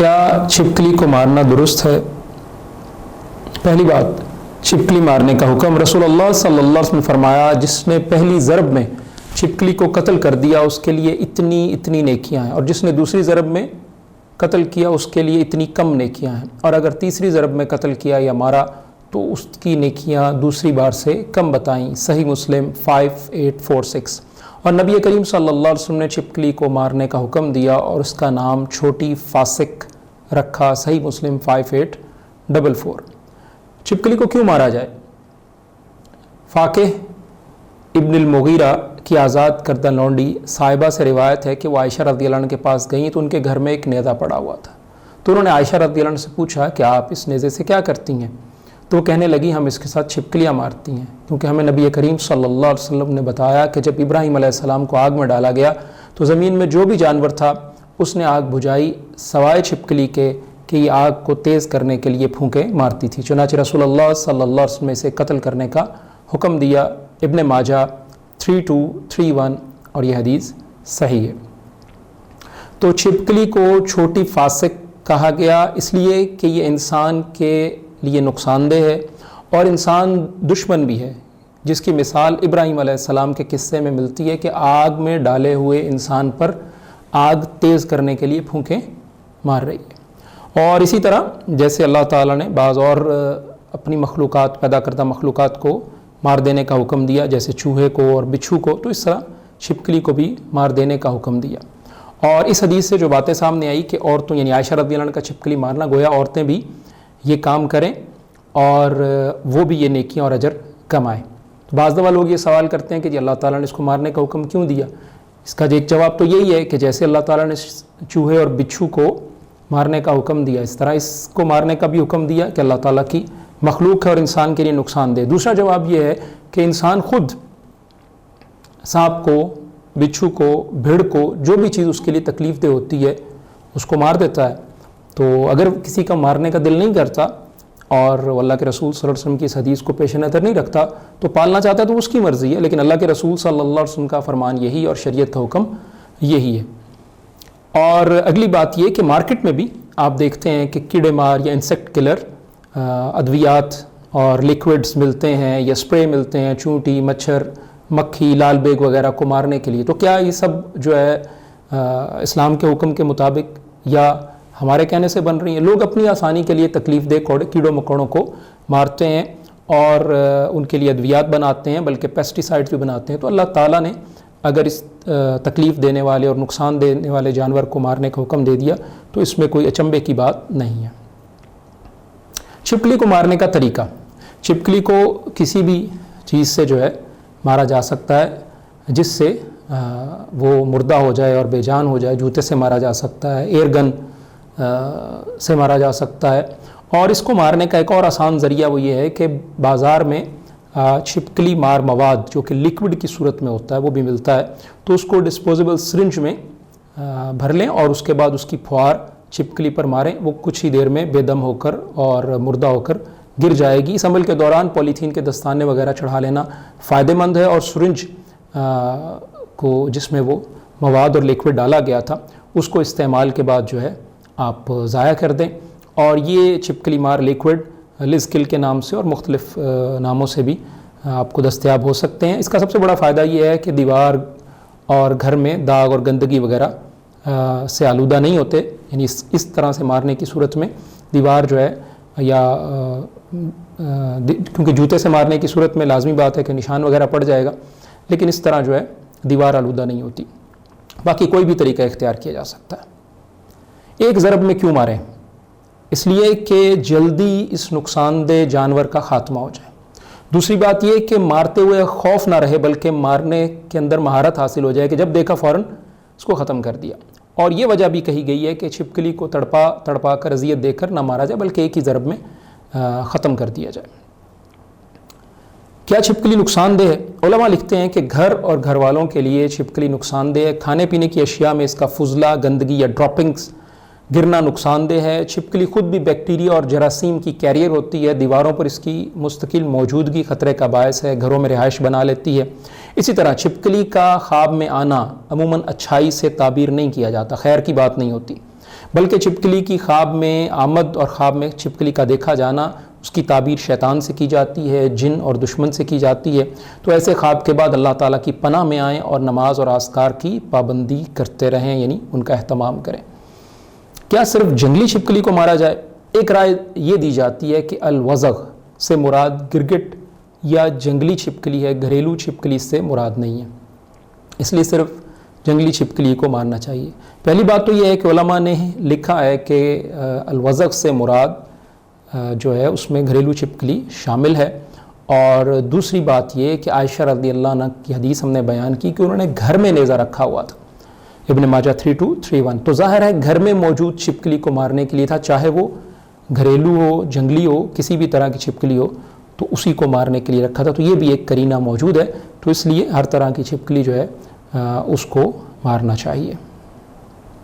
کیا چھپکلی کو مارنا درست ہے؟ پہلی بات، چھپکلی مارنے کا حکم رسول اللہ صلی اللہ علیہ وسلم نے فرمایا جس نے پہلی ضرب میں چھپکلی کو قتل کر دیا اس کے لیے اتنی نیکیاں ہیں، اور جس نے دوسری ضرب میں قتل کیا اس کے لیے اتنی کم نیکیاں ہیں، اور اگر تیسری ضرب میں قتل کیا یا مارا تو اس کی نیکیاں دوسری بار سے کم بتائیں۔ صحیح مسلم 5846۔ اور نبی کریم صلی اللہ علیہ وسلم نے چھپکلی کو مارنے کا حکم دیا اور اس کا نام چھوٹی فاسق رکھا۔ صحیح مسلم 5844۔ چھپکلی کو کیوں مارا جائے؟ فاقہ ابن المغیرہ کی آزاد کردہ لونڈی صاحبہ سے روایت ہے کہ وہ عائشہ رضی اللہ عنہ کے پاس گئیں تو ان کے گھر میں ایک نیزہ پڑا ہوا تھا، تو انہوں نے عائشہ رضی اللہ عنہ سے پوچھا کہ آپ اس نیزے سے کیا کرتی ہیں؟ تو وہ کہنے لگی ہم اس کے ساتھ چھپکلیاں مارتی ہیں، کیونکہ ہمیں نبی کریم صلی اللہ علیہ وسلم نے بتایا کہ جب ابراہیم علیہ السلام کو آگ میں ڈالا گیا تو زمین میں جو بھی جانور تھا اس نے آگ بجھائی سوائے چھپکلی کے کہ یہ آگ کو تیز کرنے کے لیے پھونکے مارتی تھی، چنانچہ رسول اللہ صلی اللہ علیہ وسلم نے اسے قتل کرنے کا حکم دیا۔ ابن ماجہ 3231، اور یہ حدیث صحیح ہے۔ تو چھپکلی کو چھوٹی فاسق کہا گیا اس لیے کہ یہ انسان کے لیے نقصان دہ ہے اور انسان دشمن بھی ہے، جس کی مثال ابراہیم علیہ السلام کے قصے میں ملتی ہے کہ آگ میں ڈالے ہوئے انسان پر آگ تیز کرنے کے لیے پھونکیں مار رہی ہے۔ اور اسی طرح جیسے اللہ تعالیٰ نے بعض اور اپنی مخلوقات پیدا کردہ مخلوقات کو مار دینے کا حکم دیا، جیسے چوہے کو اور بچھو کو، تو اس طرح چھپکلی کو بھی مار دینے کا حکم دیا۔ اور اس حدیث سے جو باتیں سامنے آئی کہ عورتوں یعنی عائشہ رضی اللہ عنہ کا چھپکلی مارنا، گویا عورتیں بھی یہ کام کریں اور وہ بھی یہ نیکیاں اور اجر کمائیں۔ بعض دفعہ لوگ یہ سوال کرتے ہیں کہ جی اللہ تعالیٰ نے اس کو مارنے کا حکم کیوں دیا؟ اس کا ایک جواب تو یہی ہے کہ جیسے اللہ تعالیٰ نے چوہے اور بچھو کو مارنے کا حکم دیا، اس طرح اس کو مارنے کا بھی حکم دیا کہ اللہ تعالیٰ کی مخلوق ہے اور انسان کے لیے نقصان دہ۔ دوسرا جواب یہ ہے کہ انسان خود سانپ کو، بچھو کو، بھیڑ کو، جو بھی چیز اس کے لیے تکلیف دہ ہوتی ہے اس کو مار دیتا ہے۔ تو اگر کسی کا مارنے کا دل نہیں کرتا اور اللہ کے رسول صلی اللہ علیہ وسلم کی اس حدیث کو پیش نظر نہیں رکھتا تو پالنا چاہتا ہے تو اس کی مرضی ہے، لیکن اللہ کے رسول صلی اللہ علیہ وسلم کا فرمان یہی اور شریعت کا حکم یہی ہے۔ اور اگلی بات یہ کہ مارکیٹ میں بھی آپ دیکھتے ہیں کہ کیڑے مار یا انسیکٹ کلر ادویات اور لیکوڈز ملتے ہیں یا اسپرے ملتے ہیں چونٹی، مچھر، مکھی، لال بیگ وغیرہ کو مارنے کے لیے۔ تو کیا یہ سب جو ہے اسلام کے حکم کے مطابق یا ہمارے کہنے سے بن رہی ہیں؟ لوگ اپنی آسانی کے لیے تکلیف دہ کیڑوں مکوڑوں کو مارتے ہیں اور ان کے لیے ادویات بناتے ہیں، بلکہ پیسٹیسائڈز بھی بناتے ہیں۔ تو اللہ تعالیٰ نے اگر اس تکلیف دینے والے اور نقصان دینے والے جانور کو مارنے کا حکم دے دیا تو اس میں کوئی اچنبے کی بات نہیں ہے۔ چھپکلی کو مارنے کا طریقہ، چھپکلی کو کسی بھی چیز سے جو ہے مارا جا سکتا ہے جس سے وہ مردہ ہو جائے اور بے جان ہو جائے۔ جوتے سے مارا جا سکتا ہے، ایئر گن سے مارا جا سکتا ہے، اور اس کو مارنے کا ایک اور آسان ذریعہ وہ یہ ہے کہ بازار میں چھپکلی مار مواد جو کہ لیکوڈ کی صورت میں ہوتا ہے وہ بھی ملتا ہے، تو اس کو ڈسپوزیبل سرنج میں بھر لیں اور اس کے بعد اس کی پھوار چھپکلی پر ماریں، وہ کچھ ہی دیر میں بے دم ہو کر اور مردہ ہو کر گر جائے گی۔ اس عمل کے دوران پولیتھین کے دستانے وغیرہ چڑھا لینا فائدہ مند ہے، اور سرنج کو جس میں وہ مواد اور لیکوڈ ڈالا گیا تھا اس کو استعمال کے بعد جو ہے آپ ضائع کر دیں۔ اور یہ چھپکلی مار لیکوڈ لز کل کے نام سے اور مختلف ناموں سے بھی آپ کو دستیاب ہو سکتے ہیں۔ اس کا سب سے بڑا فائدہ یہ ہے کہ دیوار اور گھر میں داغ اور گندگی وغیرہ سے آلودہ نہیں ہوتے، یعنی اس طرح سے مارنے کی صورت میں دیوار جو ہے یا کیونکہ جوتے سے مارنے کی صورت میں لازمی بات ہے کہ نشان وغیرہ پڑ جائے گا، لیکن اس طرح جو ہے دیوار آلودہ نہیں ہوتی۔ باقی کوئی بھی طریقہ اختیار کیا جا سکتا ہے۔ ایک ضرب میں کیوں ماریں؟ اس لیے کہ جلدی اس نقصان دہ جانور کا خاتمہ ہو جائے۔ دوسری بات یہ کہ مارتے ہوئے خوف نہ رہے بلکہ مارنے کے اندر مہارت حاصل ہو جائے کہ جب دیکھا فوراً اس کو ختم کر دیا۔ اور یہ وجہ بھی کہی گئی ہے کہ چھپکلی کو تڑپا کر اذیت دے کر نہ مارا جائے بلکہ ایک ہی ضرب میں ختم کر دیا جائے۔ کیا چھپکلی نقصان دہ ہے؟ علماء لکھتے ہیں کہ گھر اور گھر والوں کے لیے چھپکلی نقصان دہ ہے۔ کھانے پینے کی اشیاء میں اس کا فضلہ، گندگی یا ڈراپنگز گرنا نقصان دہ ہے۔ چھپکلی خود بھی بیکٹیریا اور جراثیم کی کیریئر ہوتی ہے، دیواروں پر اس کی مستقل موجودگی خطرے کا باعث ہے، گھروں میں رہائش بنا لیتی ہے۔ اسی طرح چھپکلی کا خواب میں آنا عموماً اچھائی سے تعبیر نہیں کیا جاتا، خیر کی بات نہیں ہوتی۔ بلکہ چھپکلی کی خواب میں آمد اور خواب میں چھپکلی کا دیکھا جانا اس کی تعبیر شیطان سے کی جاتی ہے، جن اور دشمن سے کی جاتی ہے، تو ایسے خواب کے بعد اللہ تعالیٰ کی پناہ میں آئیں اور نماز اور اذکار کی پابندی کرتے رہیں، یعنی ان کا اہتمام کریں۔ کیا صرف جنگلی چھپکلی کو مارا جائے؟ ایک رائے یہ دی جاتی ہے کہ الوزغ سے مراد گرگٹ یا جنگلی چھپکلی ہے، گھریلو چھپکلی سے مراد نہیں ہے، اس لیے صرف جنگلی چھپکلی کو مارنا چاہیے۔ پہلی بات تو یہ ہے کہ علماء نے لکھا ہے کہ الوزغ سے مراد جو ہے اس میں گھریلو چھپکلی شامل ہے، اور دوسری بات یہ کہ عائشہ رضی اللہ عنہ کی حدیث ہم نے بیان کی کہ انہوں نے گھر میں نیزہ رکھا ہوا تھا، ابن ماجہ 3231، تو ظاہر ہے گھر میں موجود چھپکلی کو مارنے کے لیے تھا، چاہے وہ گھریلو ہو، جنگلی ہو، کسی بھی طرح کی چھپکلی ہو، تو اسی کو مارنے کے لیے رکھا تھا، تو یہ بھی ایک قرینہ موجود ہے، تو اس لیے ہر طرح کی چھپکلی جو ہے اس کو مارنا چاہیے۔